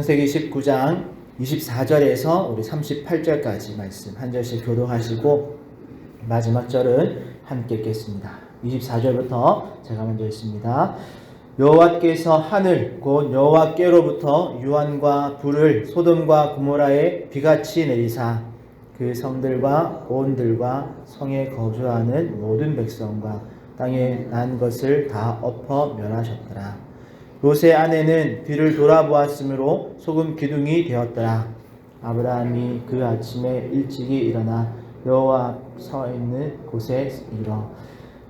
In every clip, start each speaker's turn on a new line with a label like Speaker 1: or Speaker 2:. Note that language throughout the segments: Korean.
Speaker 1: 창세기 19장 24절에서 우리 38절까지 말씀 한 절씩 교독하시고 마지막 절은 함께 읽겠습니다. 24절부터 제가 먼저 읽습니다. 여호와께서 하늘 곧 여호와께로부터 유황과 불을 소돔과 고모라에 비같이 내리사 그 성들과 온들과 성에 거주하는 모든 백성과 땅에 난 것을 다 엎어 멸하셨더라. 롯의 아내는 뒤를 돌아보았으므로 소금 기둥이 되었더라. 아브라함이 그 아침에 일찍이 일어나 여호와 앞 서 있는 곳에 이르러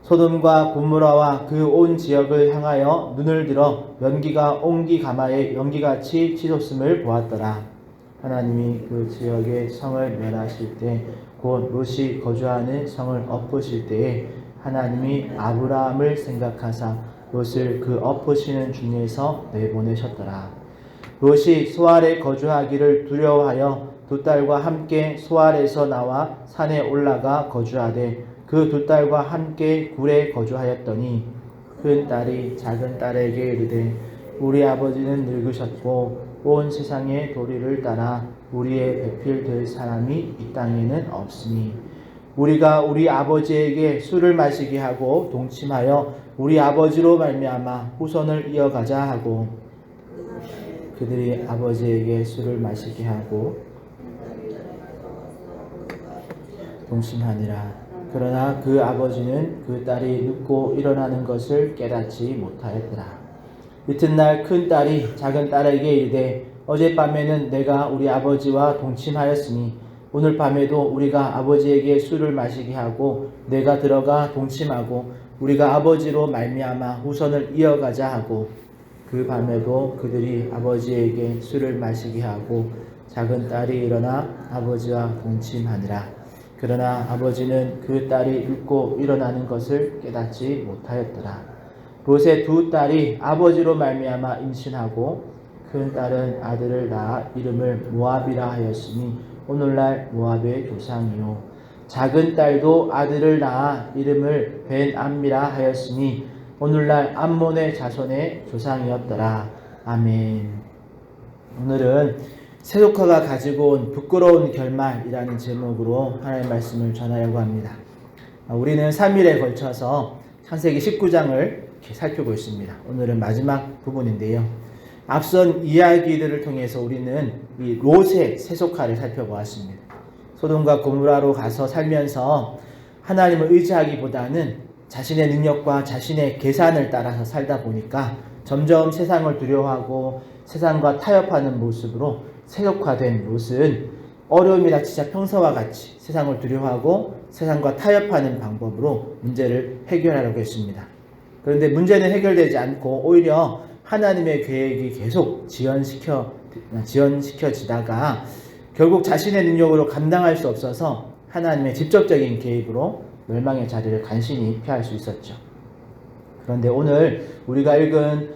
Speaker 1: 소돔과 고모라와 그 온 지역을 향하여 눈을 들어 연기가 옹기 가마에 연기같이 치솟음을 보았더라. 하나님이 그 지역의 성을 멸하실 때 곧 롯이 거주하는 성을 엎으실 때에 하나님이 아브라함을 생각하사 롯을 그 엎으시는 중에서 내보내셨더라. 롯이 소알에 거주하기를 두려워하여 두 딸과 함께 소알에서 나와 산에 올라가 거주하되 그 두 딸과 함께 굴에 거주하였더니 큰 딸이 작은 딸에게 이르되 우리 아버지는 늙으셨고 온 세상의 도리를 따라 우리의 배필될 사람이 이 땅에는 없으니 우리가 우리 아버지에게 술을 마시게 하고 동침하여 우리 아버지로 말미암아 후손을 이어가자 하고 그들이 아버지에게 술을 마시게 하고 동침하니라. 그러나 그 아버지는 그 딸이 눕고 일어나는 것을 깨닫지 못하였더라. 이튿날 큰 딸이 작은 딸에게 이르되 어젯밤에는 내가 우리 아버지와 동침하였으니 오늘 밤에도 우리가 아버지에게 술을 마시게 하고 내가 들어가 동침하고 우리가 아버지로 말미암아 후손을 이어가자 하고 그 밤에도 그들이 아버지에게 술을 마시게 하고 작은 딸이 일어나 아버지와 동침하니라. 그러나 아버지는 그 딸이 눕고 일어나는 것을 깨닫지 못하였더라. 롯의 두 딸이 아버지로 말미암아 임신하고 큰 딸은 아들을 낳아 이름을 모압이라 하였으니 오늘날 모압의 조상이요 작은 딸도 아들을 낳아 이름을 벤암미라 하였으니 오늘날 암몬의 자손의 조상이었더라. 아멘. 오늘은 세속화가 가지고 온 부끄러운 결말이라는 제목으로 하나님의 말씀을 전하려고 합니다. 우리는 3일에 걸쳐서 창세기 19장을 이렇게 살피고 있습니다. 오늘은 마지막 부분인데요. 앞선 이야기들을 통해서 우리는 이 롯의 세속화를 살펴보았습니다. 소돔과 고모라로 가서 살면서 하나님을 의지하기보다는 자신의 능력과 자신의 계산을 따라서 살다 보니까 점점 세상을 두려워하고 세상과 타협하는 모습으로 세속화된 롯은 어려움이 닥치자 평소와 같이 세상을 두려워하고 세상과 타협하는 방법으로 문제를 해결하려고 했습니다. 그런데 문제는 해결되지 않고 오히려 하나님의 계획이 계속 지연시켜지다가 결국 자신의 능력으로 감당할 수 없어서 하나님의 직접적인 개입으로 멸망의 자리를 간신히 피할 수 있었죠. 그런데 오늘 우리가 읽은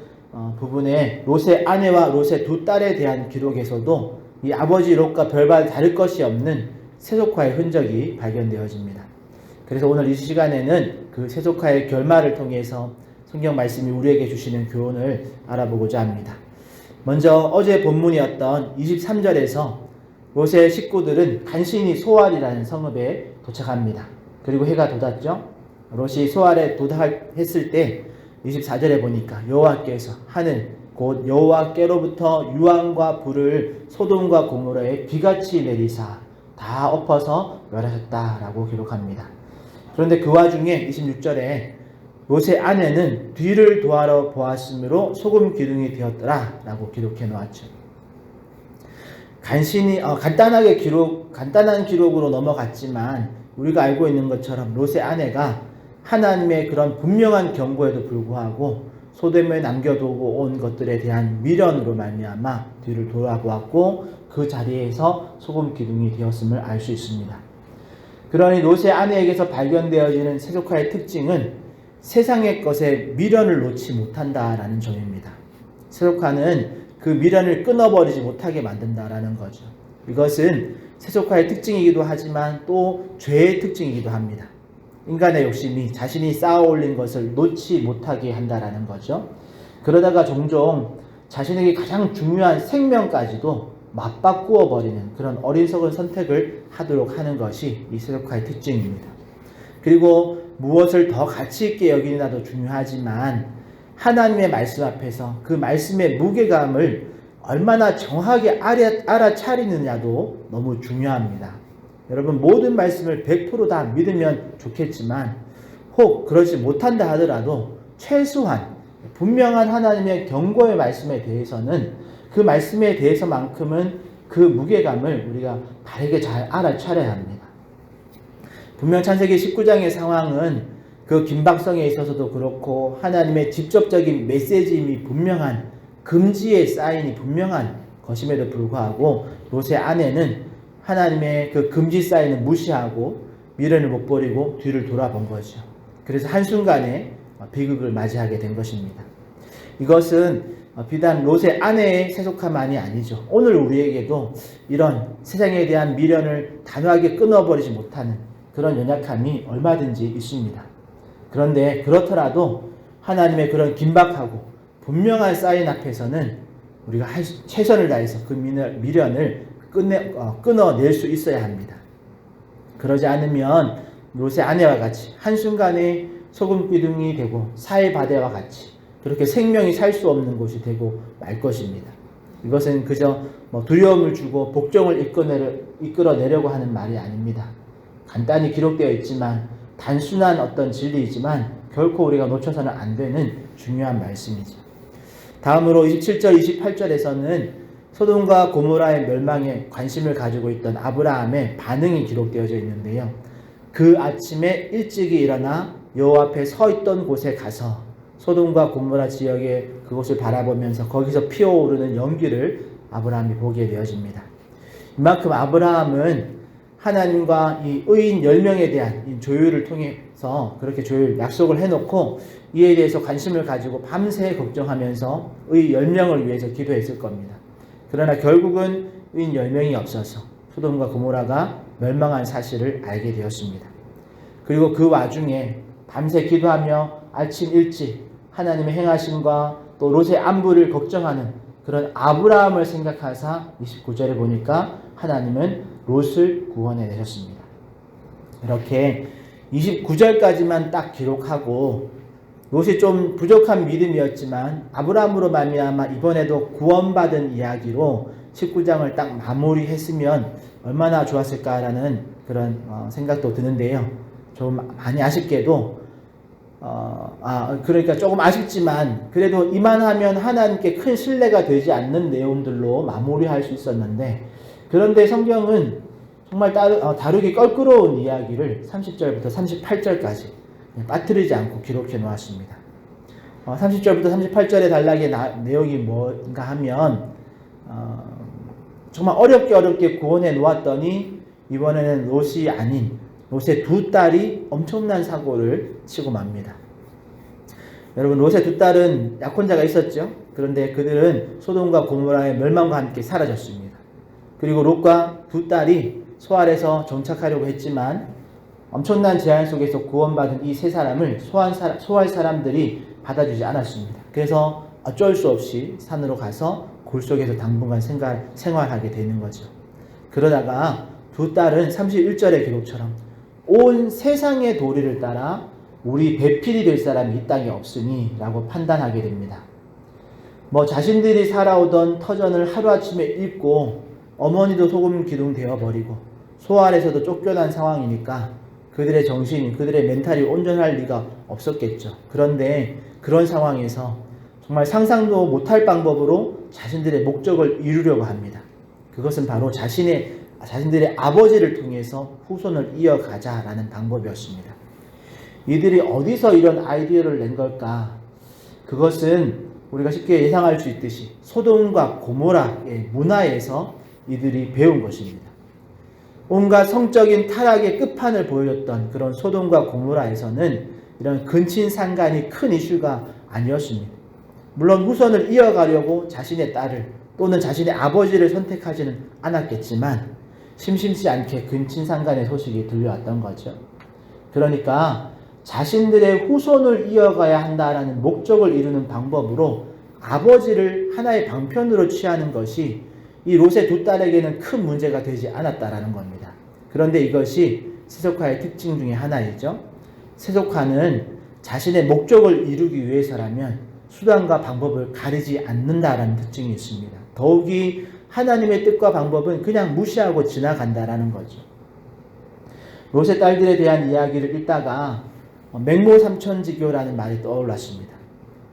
Speaker 1: 부분에 롯의 아내와 롯의 두 딸에 대한 기록에서도 이 아버지 롯과 별반 다를 것이 없는 세속화의 흔적이 발견되어집니다. 그래서 오늘 이 시간에는 그 세속화의 결말을 통해서 성경 말씀이 우리에게 주시는 교훈을 알아보고자 합니다. 먼저 어제 본문이었던 23절에서 롯의 식구들은 간신히 소알이라는 성읍에 도착합니다. 그리고 해가 돋았죠. 롯이 소알에 도달했을 때 24절에 보니까 여호와께서 하늘 곧 여호와께로부터 유황과 불을 소돔과 고모라에 비같이 내리사 다 엎어서 멸하셨다라고 기록합니다. 그런데 그 와중에 26절에 롯의 아내는 뒤를 돌아보았으므로 소금 기둥이 되었더라 라고 기록해 놓았죠. 간단한 기록으로 넘어갔지만 우리가 알고 있는 것처럼 롯의 아내가 하나님의 그런 분명한 경고에도 불구하고 소돔에 남겨두고 온 것들에 대한 미련으로 말미암아 뒤를 돌아보았고 그 자리에서 소금 기둥이 되었음을 알 수 있습니다. 그러니 롯의 아내에게서 발견되어지는 세속화의 특징은 세상의 것에 미련을 놓지 못한다라는 점입니다. 세속화는 그 미련을 끊어버리지 못하게 만든다라는 거죠. 이것은 세속화의 특징이기도 하지만 또 죄의 특징이기도 합니다. 인간의 욕심이 자신이 쌓아 올린 것을 놓지 못하게 한다라는 거죠. 그러다가 종종 자신에게 가장 중요한 생명까지도 맞바꾸어 버리는 그런 어리석은 선택을 하도록 하는 것이 이 세독화의 특징입니다. 그리고 무엇을 더 가치 있게 여기느냐도 중요하지만 하나님의 말씀 앞에서 그 말씀의 무게감을 얼마나 정확하게 알아차리느냐도 너무 중요합니다. 여러분, 모든 말씀을 100% 다 믿으면 좋겠지만 혹 그러지 못한다 하더라도 최소한 분명한 하나님의 경고의 말씀에 대해서는 그 말씀에 대해서만큼은 그 무게감을 우리가 바르게 잘 알아차려야 합니다. 분명 창세기 19장의 상황은 그 긴박성에 있어서도 그렇고 하나님의 직접적인 메시지임이 분명한 금지의 사인이 분명한 것임에도 불구하고 롯의 아내는 하나님의 그 금지 사인을 무시하고 미련을 못 버리고 뒤를 돌아본 거죠. 그래서 한순간에 비극을 맞이하게 된 것입니다. 이것은 비단 롯의 아내의 세속함만이 아니죠. 오늘 우리에게도 이런 세상에 대한 미련을 단호하게 끊어버리지 못하는 그런 연약함이 얼마든지 있습니다. 그런데 그렇더라도 하나님의 그런 긴박하고 분명한 사인 앞에서는 우리가 최선을 다해서 그 미련을 끊어낼 수 있어야 합니다. 그러지 않으면 롯의 아내와 같이 한순간에 소금 기둥이 되고 사해바다와 같이 그렇게 생명이 살 수 없는 곳이 되고 말 것입니다. 이것은 그저 두려움을 주고 복종을 이끌어내려고 하는 말이 아닙니다. 간단히 기록되어 있지만 단순한 어떤 진리이지만 결코 우리가 놓쳐서는 안 되는 중요한 말씀이죠. 다음으로 27절, 28절에서는 소돔과 고모라의 멸망에 관심을 가지고 있던 아브라함의 반응이 기록되어져 있는데요. 그 아침에 일찍이 일어나 여호와 앞에 서 있던 곳에 가서 소돔과 고모라 지역의 그곳을 바라보면서 거기서 피어오르는 연기를 아브라함이 보게 되어집니다. 이만큼 아브라함은 하나님과 이 의인 10명에 대한 이 조율을 통해서 그렇게 약속을 해놓고 이에 대해서 관심을 가지고 밤새 걱정하면서 의 10명을 위해서 기도했을 겁니다. 그러나 결국은 의인 10명이 없어서 소돔과 고모라가 멸망한 사실을 알게 되었습니다. 그리고 그 와중에 밤새 기도하며 아침 일찍 하나님의 행하심과 또 롯의 안부를 걱정하는 그런 아브라함을 생각하사 29절에 보니까 하나님은 롯을 구원해 내셨습니다. 이렇게 29절까지만 딱 기록하고 롯이 좀 부족한 믿음이었지만 아브라함으로 말미암아 이번에도 구원받은 이야기로 19장을 딱 마무리했으면 얼마나 좋았을까라는 그런 생각도 드는데요. 좀 많이 아쉽게도 그러니까 조금 아쉽지만 그래도 이만하면 하나님께 큰 신뢰가 되지 않는 내용들로 마무리할 수 있었는데, 그런데 성경은 정말 다루기 껄끄러운 이야기를 30절부터 38절까지 빠뜨리지 않고 기록해 놓았습니다. 30절부터 38절의 단락의 내용이 뭔가 하면 정말 어렵게 구원해 놓았더니 이번에는 롯이 아닌 롯의 두 딸이 엄청난 사고를 치고 맙니다. 여러분, 롯의 두 딸은 약혼자가 있었죠. 그런데 그들은 소돔과 고모라의 멸망과 함께 사라졌습니다. 그리고 롯과 두 딸이 소알에서 정착하려고 했지만 엄청난 제한 속에서 구원받은 이 세 사람을 소알 사람들이 받아주지 않았습니다. 그래서 어쩔 수 없이 산으로 가서 골 속에서 당분간 생활하게 되는 거죠. 그러다가 두 딸은 31절의 기록처럼 온 세상의 도리를 따라 우리 배필이 될 사람이 이 땅에 없으니 라고 판단하게 됩니다. 자신들이 살아오던 터전을 하루아침에 잃고 어머니도 소금 기둥 되어버리고 소알에서도 쫓겨난 상황이니까 그들의 정신이, 그들의 멘탈이 온전할 리가 없었겠죠. 그런데 그런 상황에서 정말 상상도 못할 방법으로 자신들의 목적을 이루려고 합니다. 그것은 바로 자신들의 아버지를 통해서 후손을 이어가자라는 방법이었습니다. 이들이 어디서 이런 아이디어를 낸 걸까? 그것은 우리가 쉽게 예상할 수 있듯이 소돔과 고모라의 문화에서 이들이 배운 것입니다. 온갖 성적인 타락의 끝판을 보여줬던 그런 소돔과 고모라에서는 이런 근친상간이 큰 이슈가 아니었습니다. 물론 후손을 이어가려고 자신의 딸을 또는 자신의 아버지를 선택하지는 않았겠지만 심심치 않게 근친상간의 소식이 들려왔던 거죠. 그러니까 자신들의 후손을 이어가야 한다라는 목적을 이루는 방법으로 아버지를 하나의 방편으로 취하는 것이 이 롯의 두 딸에게는 큰 문제가 되지 않았다라는 겁니다. 그런데 이것이 세속화의 특징 중에 하나이죠. 세속화는 자신의 목적을 이루기 위해서라면 수단과 방법을 가리지 않는다라는 특징이 있습니다. 더욱이 하나님의 뜻과 방법은 그냥 무시하고 지나간다라는 거죠. 롯의 딸들에 대한 이야기를 읽다가 맹모삼천지교라는 말이 떠올랐습니다.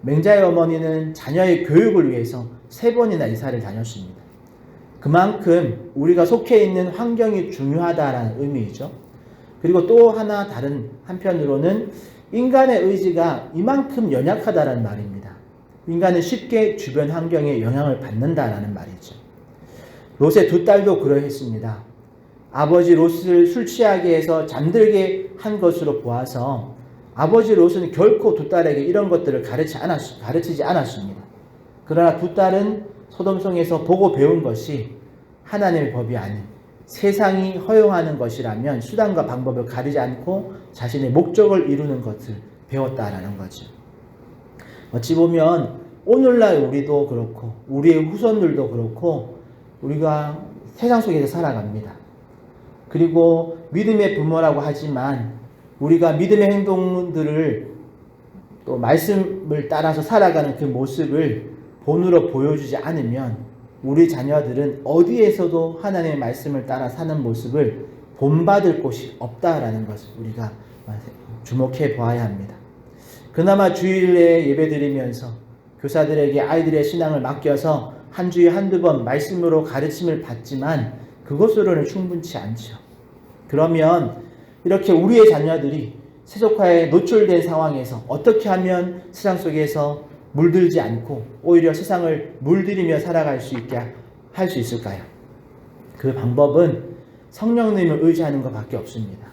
Speaker 1: 맹자의 어머니는 자녀의 교육을 위해서 3번이나 이사를 다녔습니다. 그만큼 우리가 속해 있는 환경이 중요하다라는 의미이죠. 그리고 또 하나 다른 한편으로는 인간의 의지가 이만큼 연약하다라는 말입니다. 인간은 쉽게 주변 환경에 영향을 받는다라는 말이죠. 롯의 두 딸도 그러했습니다. 아버지 롯을 술 취하게 해서 잠들게 한 것으로 보아서 아버지 롯은 결코 두 딸에게 이런 것들을 가르치지 않았습니다. 그러나 두 딸은 소돔성에서 보고 배운 것이 하나님의 법이 아닌 세상이 허용하는 것이라면 수단과 방법을 가리지 않고 자신의 목적을 이루는 것을 배웠다라는 거죠. 어찌 보면 오늘날 우리도 그렇고 우리의 후손들도 그렇고 우리가 세상 속에서 살아갑니다. 그리고 믿음의 부모라고 하지만 우리가 믿음의 행동들을 또 말씀을 따라서 살아가는 그 모습을 본으로 보여주지 않으면 우리 자녀들은 어디에서도 하나님의 말씀을 따라 사는 모습을 본받을 곳이 없다라는 것을 우리가 주목해 보아야 합니다. 그나마 주일에 예배드리면서 교사들에게 아이들의 신앙을 맡겨서 한 주에 한두 번 말씀으로 가르침을 받지만 그것으로는 충분치 않죠. 그러면 이렇게 우리의 자녀들이 세속화에 노출된 상황에서 어떻게 하면 세상 속에서 물들지 않고 오히려 세상을 물들이며 살아갈 수 있게 할 수 있을까요? 그 방법은 성령님을 의지하는 것밖에 없습니다.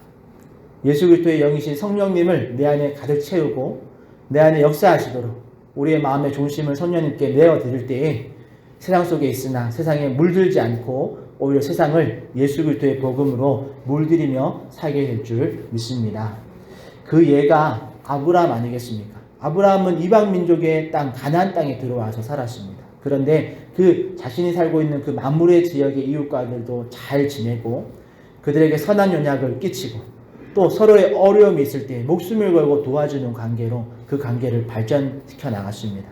Speaker 1: 예수 그리스도의 영이신 성령님을 내 안에 가득 채우고 내 안에 역사하시도록 우리의 마음의 중심을 성령님께 내어드릴 때에 세상 속에 있으나 세상에 물들지 않고 오히려 세상을 예수 그리스도의 복음으로 물들이며 살게 될 줄 믿습니다. 그 예가 아브라함 아니겠습니까? 아브라함은 이방 민족의 땅 가나안 땅에 들어와서 살았습니다. 그런데 그 자신이 살고 있는 그 만물의 지역의 이웃과들도 잘 지내고 그들에게 선한 연약을 끼치고 또 서로의 어려움이 있을 때 목숨을 걸고 도와주는 관계로 그 관계를 발전시켜 나갔습니다.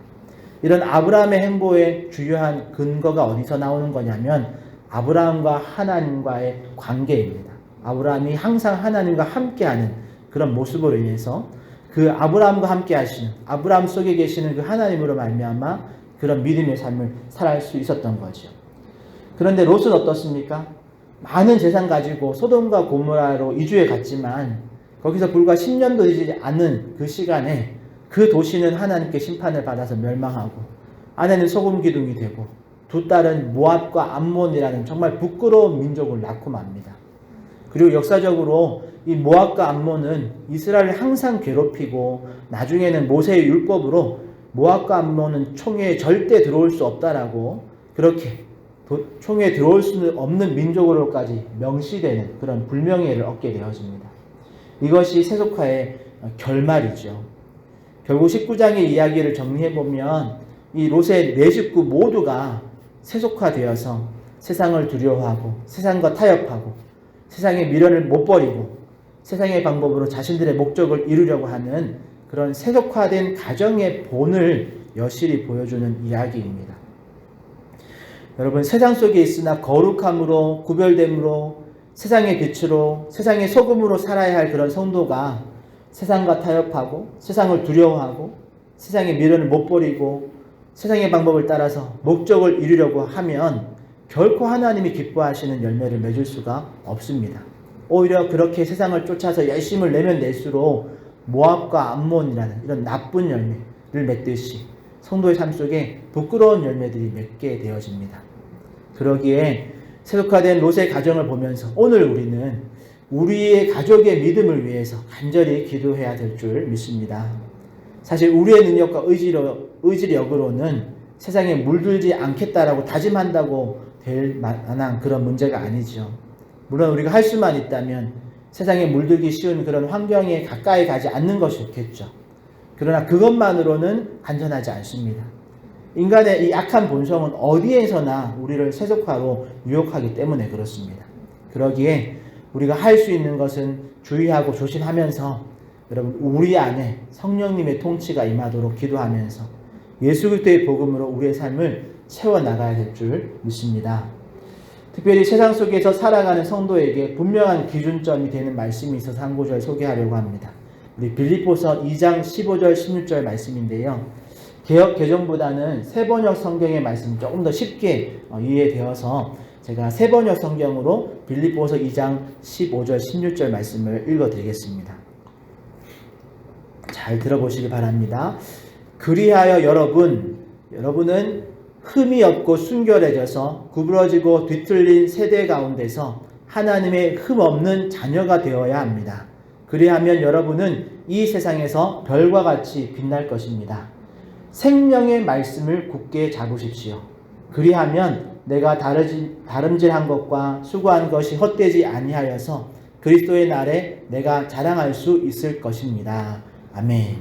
Speaker 1: 이런 아브라함의 행보의 주요한 근거가 어디서 나오는 거냐면 아브라함과 하나님과의 관계입니다. 아브라함이 항상 하나님과 함께하는 그런 모습으로 인해서 그 아브라함과 함께 하시는 아브라함 속에 계시는 그 하나님으로 말미암아 그런 믿음의 삶을 살아갈 수 있었던 거죠. 그런데 롯은 어떻습니까? 많은 재산 가지고 소돔과 고모라로 이주해 갔지만 거기서 불과 10년도 되지 않은 그 시간에 그 도시는 하나님께 심판을 받아서 멸망하고 아내는 소금 기둥이 되고 두 딸은 모압과 암몬이라는 정말 부끄러운 민족을 낳고 맙니다. 그리고 역사적으로 이 모압과 암몬은 이스라엘을 항상 괴롭히고 나중에는 모세의 율법으로 모압과 암몬은 총회에 절대 들어올 수 없다라고 그렇게 총회에 들어올 수는 없는 민족으로까지 명시되는 그런 불명예를 얻게 되어집니다. 이것이 세속화의 결말이죠. 결국 19장의 이야기를 정리해보면 이 롯의 네 식구 모두가 세속화되어서 세상을 두려워하고 세상과 타협하고 세상의 미련을 못 버리고 세상의 방법으로 자신들의 목적을 이루려고 하는 그런 세속화된 가정의 본을 여실히 보여주는 이야기입니다. 여러분, 세상 속에 있으나 거룩함으로 구별됨으로 세상의 빛으로 세상의 소금으로 살아야 할 그런 성도가 세상과 타협하고 세상을 두려워하고 세상의 미련을 못 버리고 세상의 방법을 따라서 목적을 이루려고 하면 결코 하나님이 기뻐하시는 열매를 맺을 수가 없습니다. 오히려 그렇게 세상을 쫓아서 열심을 내면 낼수록 모압과 암몬이라는 이런 나쁜 열매를 맺듯이 성도의 삶 속에 부끄러운 열매들이 맺게 되어집니다. 그러기에 세속화된 롯의 가정을 보면서 오늘 우리는 우리의 가족의 믿음을 위해서 간절히 기도해야 될 줄 믿습니다. 사실 우리의 능력과 의지력으로는 세상에 물들지 않겠다라고 다짐한다고 될 만한 그런 문제가 아니죠. 물론 우리가 할 수만 있다면 세상에 물들기 쉬운 그런 환경에 가까이 가지 않는 것이 좋겠죠. 그러나 그것만으로는 안전하지 않습니다. 인간의 이 악한 본성은 어디에서나 우리를 세속화로 유혹하기 때문에 그렇습니다. 그러기에 우리가 할 수 있는 것은 주의하고 조심하면서 여러분 우리 안에 성령님의 통치가 임하도록 기도하면서 예수 그리스도의 복음으로 우리의 삶을 채워나가야 될 줄 믿습니다. 특별히 세상 속에서 살아가는 성도에게 분명한 기준점이 되는 말씀이 있어서 한 구절 소개하려고 합니다. 우리 빌립보서 2장 15절 16절 말씀인데요. 개역 개정보다는 새번역 성경의 말씀이 조금 더 쉽게 이해되어서 제가 새번역 성경으로 빌립보서 2장 15절 16절 말씀을 읽어드리겠습니다. 잘 들어보시기 바랍니다. 그리하여 여러분은 흠이 없고 순결해져서 구부러지고 뒤틀린 세대 가운데서 하나님의 흠 없는 자녀가 되어야 합니다. 그리하면 여러분은 이 세상에서 별과 같이 빛날 것입니다. 생명의 말씀을 굳게 잡으십시오. 그리하면 내가 다름질한 것과 수고한 것이 헛되지 아니하여서 그리스도의 날에 내가 자랑할 수 있을 것입니다. 아멘.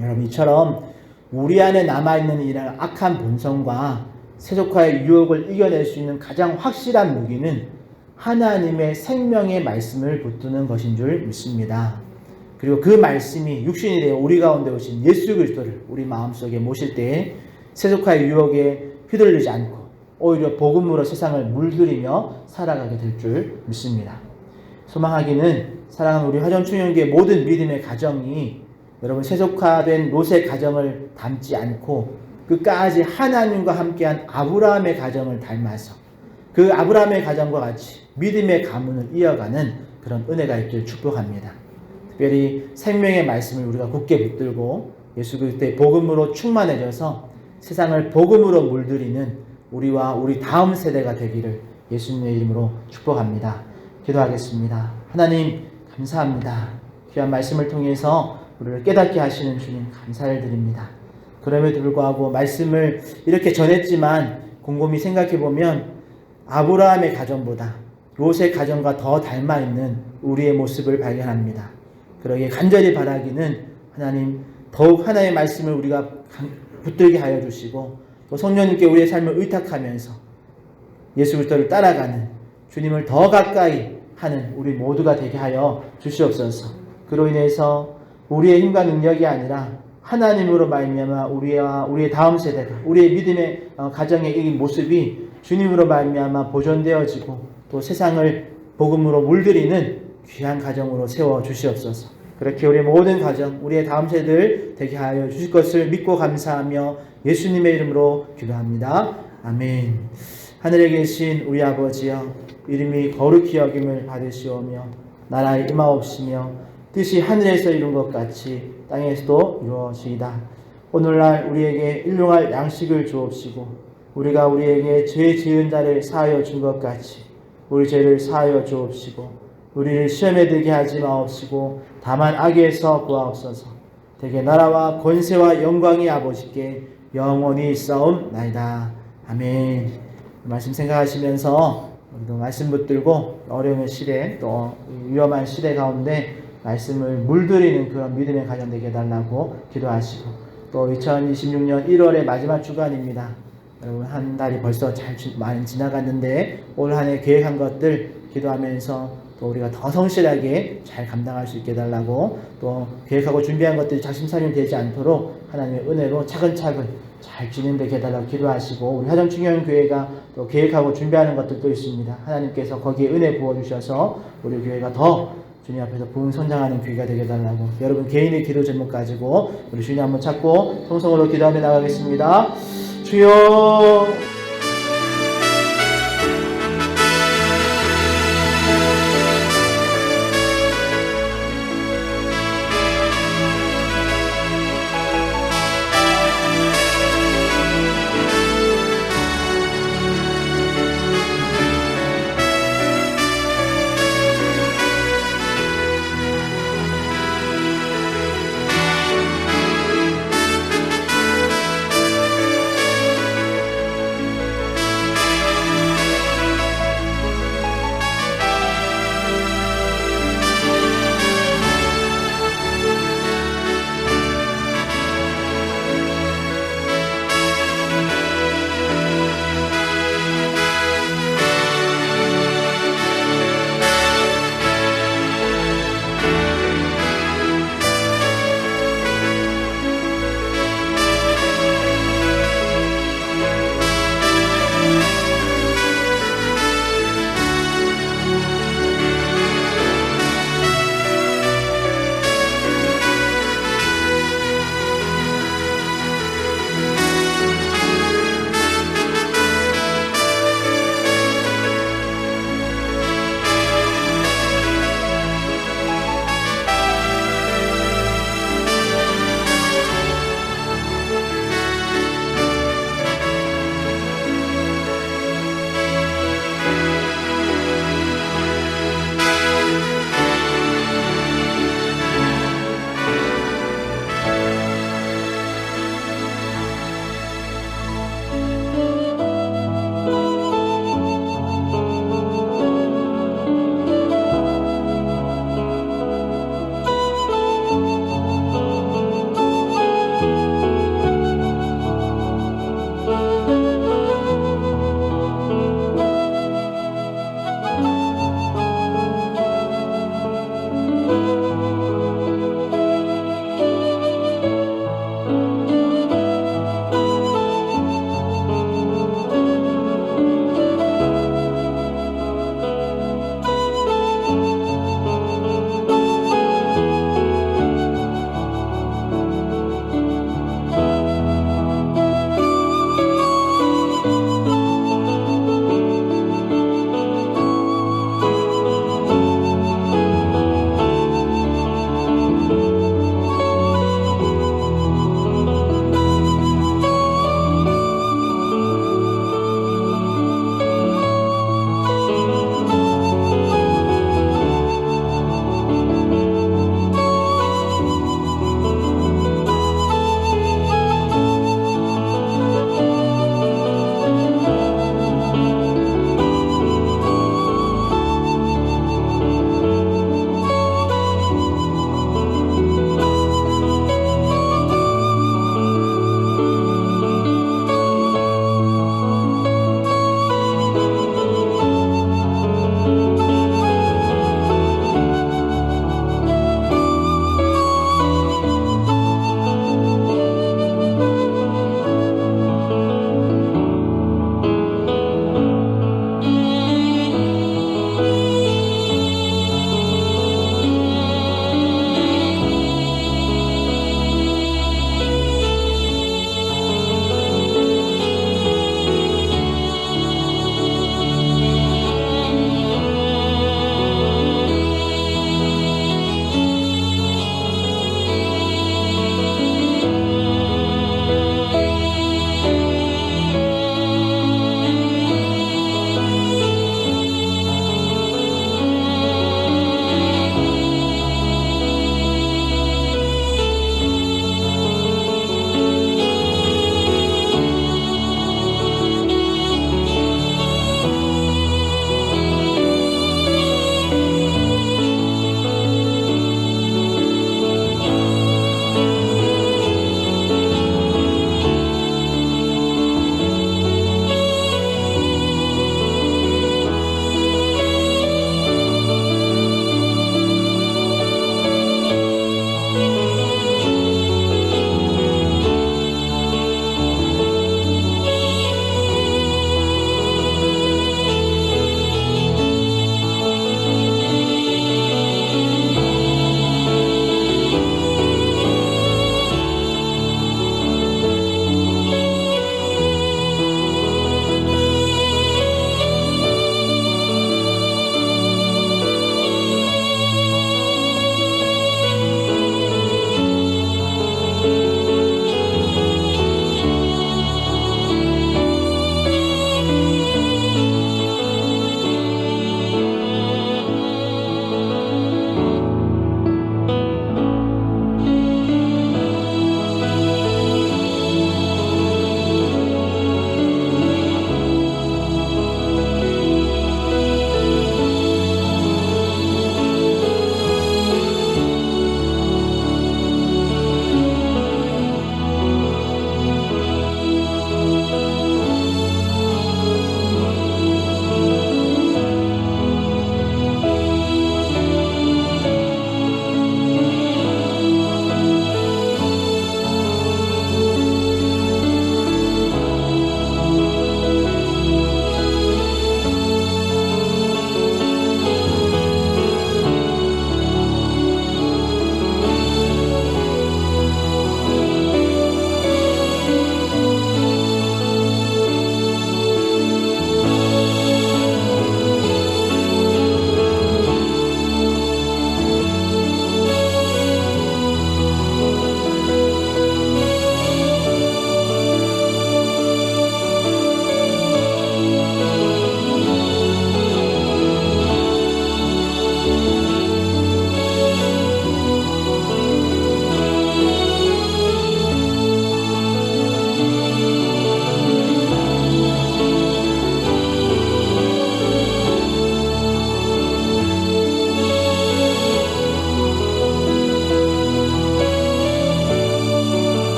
Speaker 1: 여러분 이처럼 우리 안에 남아있는 이런 악한 본성과 세속화의 유혹을 이겨낼 수 있는 가장 확실한 무기는 하나님의 생명의 말씀을 붙드는 것인 줄 믿습니다. 그리고 그 말씀이 육신이 되어 우리 가운데 오신 예수 그리스도를 우리 마음속에 모실 때에 세속화의 유혹에 휘둘리지 않고 오히려 복음으로 세상을 물들이며 살아가게 될 줄 믿습니다. 소망하기는 사랑하는 우리 화정충영교의 모든 믿음의 가정이 여러분 세속화된 롯의 가정을 닮지 않고 끝까지 하나님과 함께한 아브라함의 가정을 닮아서 그 아브라함의 가정과 같이 믿음의 가문을 이어가는 그런 은혜가 있기를 축복합니다. 특별히 생명의 말씀을 우리가 굳게 붙들고 예수 그리스도의 복음으로 충만해져서 세상을 복음으로 물들이는 우리와 우리 다음 세대가 되기를 예수님의 이름으로 축복합니다. 기도하겠습니다. 하나님 감사합니다. 귀한 말씀을 통해서 우리를 깨닫게 하시는 주님 감사를 드립니다. 그럼에도 불구하고 말씀을 이렇게 전했지만 곰곰이 생각해보면 아브라함의 가정보다 롯의 가정과 더 닮아있는 우리의 모습을 발견합니다. 그러기에 간절히 바라기는 하나님 더욱 하나의 말씀을 우리가 붙들게 하여 주시고 또 성령님께 우리의 삶을 의탁하면서 예수 그리스도를 따라가는 주님을 더 가까이 하는 우리 모두가 되게 하여 주시옵소서. 그로 인해서 우리의 힘과 능력이 아니라 하나님으로 말미암아 우리와 우리의 다음 세대가 우리의 믿음의 가정의 이 모습이 주님으로 말미암아 보존되어지고 또 세상을 복음으로 물들이는 귀한 가정으로 세워 주시옵소서. 그렇게 우리의 모든 가정, 우리의 다음 세대를 되게 하여 주실 것을 믿고 감사하며 예수님의 이름으로 기도합니다. 아멘. 하늘에 계신 우리 아버지여, 이름이 거룩히 여김을 받으시오며 나라의 임하옵시며 뜻이 하늘에서 이룬 것 같이 땅에서도 이루어지이다. 오늘날 우리에게 일용할 양식을 주옵시고 우리가 우리에게 죄 지은 자를 사하여 준 것 같이 우리 죄를 사하여 주옵시고 우리를 시험에 들게 하지 마옵시고 다만 악에서 구하옵소서. 대개 나라와 권세와 영광이 아버지께 영원히 싸움나이다. 아멘. 말씀 생각하시면서 우리도 말씀 붙들고 어려움의 시대 또 위험한 시대 가운데 말씀을 물들이는 그런 믿음의 가정 되게 해달라고 기도하시고 또 2026년 1월의 마지막 주간입니다. 여러분 한 달이 벌써 많이 지나갔는데 올 한 해 계획한 것들 기도하면서 또 우리가 더 성실하게 잘 감당할 수 있게 해달라고 또 계획하고 준비한 것들이 작심삼일 되지 않도록 하나님의 은혜로 차근차근 잘 진행되게 해달라고 기도하시고 우리 화정충영교회가 또 계획하고 준비하는 것들도 있습니다. 하나님께서 거기에 은혜 부어주셔서 우리 교회가 더 주님 앞에서 부흥 선장하는 교회가 되게 해달라고 여러분 개인의 기도 제목 가지고 우리 주님 한번 찾고 통성으로 기도하며 나가겠습니다. 주여